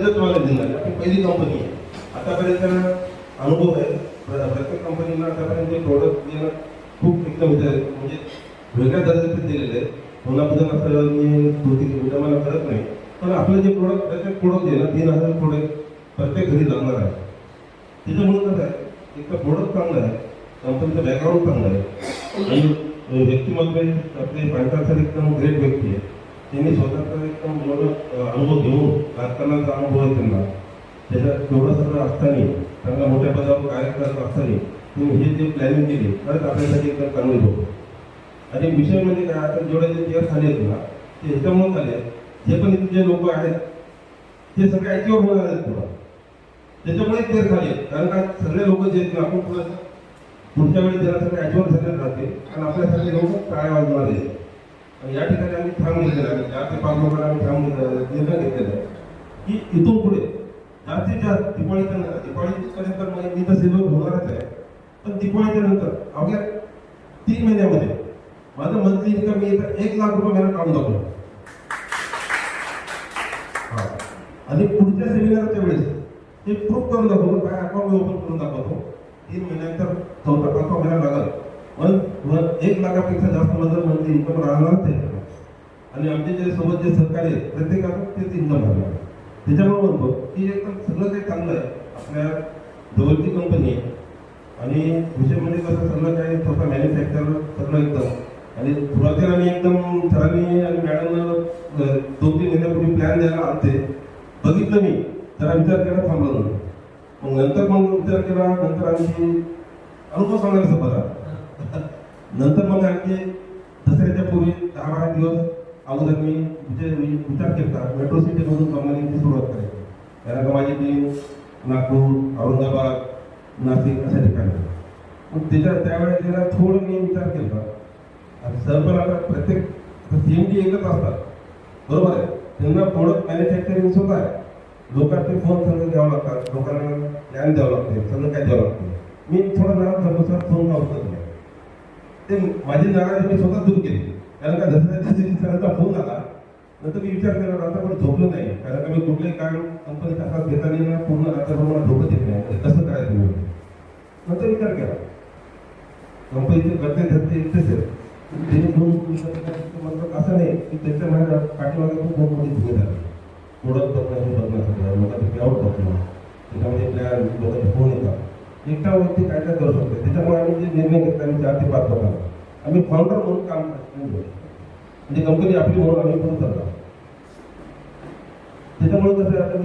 Electronic झाली आपली पहिली कंपनी आहे. आतापर्यंत अनुभव आहे प्रत्येक कंपनीला आतापर्यंत जे प्रोडक्ट देणं खूप एकदम म्हणजे वेगळ्या दर्जाचे दिलेले आहे. कोणाबद्दल असं मी मला करत नाही, पण आपलं जे प्रोडक्ट प्रत्येक प्रोडक्ट आहे ना 3000 प्रोडक्ट प्रत्येक घरी लागणार आहे. त्याच्यामुळे कसं आहे एक तर प्रोडक्ट चांगलं आहे, कंपनीचं बॅकग्राऊंड चांगलं आहे आणि व्यक्तिमत्व आपले पांढरा सर एकदम ग्रेट व्यक्ती आहे. त्यांनी स्वतःचा एकदम एवढं अनुभव घेऊन राजकारणाचा अनुभव आहे त्यांना. त्याच्यात तेवढं सगळं असताना चांगल्या मोठ्या पदावर कार्य करत असताना तुम्ही हे जे प्लॅनिंग केली खरंच आपल्यासाठी एकदम चांगली होतं. आणि विषय म्हणजे काय आता जेवढे जे चेअर झाले आहेत ना ते ह्याच्यामुळे झाले जे पण इथे जे लोक आहेत ते सगळे ॲक्टिव्ह होणार आहेत पुढं. त्याच्यामुळे चेअर झाले कारण का सगळे लोक जे आहेत ना आपण पुढच्या वेळी त्याला सगळे ॲक्टिव्ह झाले राहते आणि आपल्यासाठी लोक टाळ्या वाजवणार आहेत. आणि या ठिकाणी आम्ही थांब घेतलेला आहे 4 ते 5 लोकांना आम्ही थांब निर्णय घेतलेला आहे की इथून पुढे जास्तीत जास्त दिवाळीपर्यंत मी तर सेवक होणारच आहे, पण दिवाळीच्या नंतर अवघ्या 3 महिन्यामध्ये माझं मंथली इन्कम मी 1 लाख रुपये महिना काढून दाखवतो. आणि पुढच्या सेमिनारच्या वेळेस ते प्रूफ करून दाखवतो, काय अकाउंट ओपन करून दाखवतो. 3 महिन्यानंतर 4था-5था महिना लागत पण 1 लाखापेक्षा जास्त माझं मंथली इन्कम राहणारच आहे. आणि आमचे जे सोबत जे सहकारी आहेत प्रत्येकाचं तेच इन्कम राहणार. त्याच्यामुळे म्हणतो की एकदम सगळं काही चांगलं आहे. आपल्या जवळची कंपनी आहे आणि विषय म्हणजे कसं सगळं काही स्वतः मॅन्युफॅक्चर सगळं एकदम. आणि सुरुवातीला मी एकदम सरांनी आणि मॅडमनं 2-3 महिन्यापूर्वी प्लॅन द्यायला आलते, बघितलं मी जरा विचार केला थांबलो नव्हतं. मग नंतर विचार केला, नंतर आणखी अनुभव सांगायचं बघा. नंतर मग आणखी दसऱ्याच्या पूर्वी 10-12 दिवस अगोदर मी विचार केला मेट्रो सिटीमधून कंपनीची सुरुवात करायची. कारण का माझी टीम नागपूर, औरंगाबाद, नाशिक अशा ठिकाणी. मग त्यावेळेस त्याला थोडं मी विचार केला आणि सर पण आता प्रत्येक CMD एकच असतात बरोबर आहे. त्यांना प्रोडक्ट मॅन्युफॅक्चरिंग सुद्धा आहे. लोकांचे फोन सगळं द्यावं लागतात, लोकांना प्लॅन द्यावं लागते, सगळं काय द्यावं लागते. मी थोडं नाराज झालो सर फोन लावतो ते माझी नाराजी मी स्वतः दूर केली. कारण का सरांचा फोन आला नंतर मी विचार केला आता पण झोपलं नाही. कारण का मी कुठलंही काम कंपनी हातात घेताना पूर्ण रात्रभर मला झोपत येत नाही, कसं करायचं मी. नंतर विचार केला कंपनीचे करते धरते एकटेच आहेत. मतलब असं नाही की त्याच्या माझ्या पाठीमागे खूप मोठी भूमिका झाली. प्रोडक्ट बघणं हे बघण्यासाठी लोकांचे पेआउट बघणं त्याच्यामध्ये प्लॅन लोकांचे फोन येतात. एकटा व्यक्ती काय काय करू शकते. त्याच्यामुळे आम्ही जे निर्णय घेतला आम्ही 4 ते 5 लोकांना आम्ही फाउंडर म्हणून काम करतो. म्हणजे कंपनी आपली म्हणून आम्ही पण करतो. त्याच्यामुळे कसं आता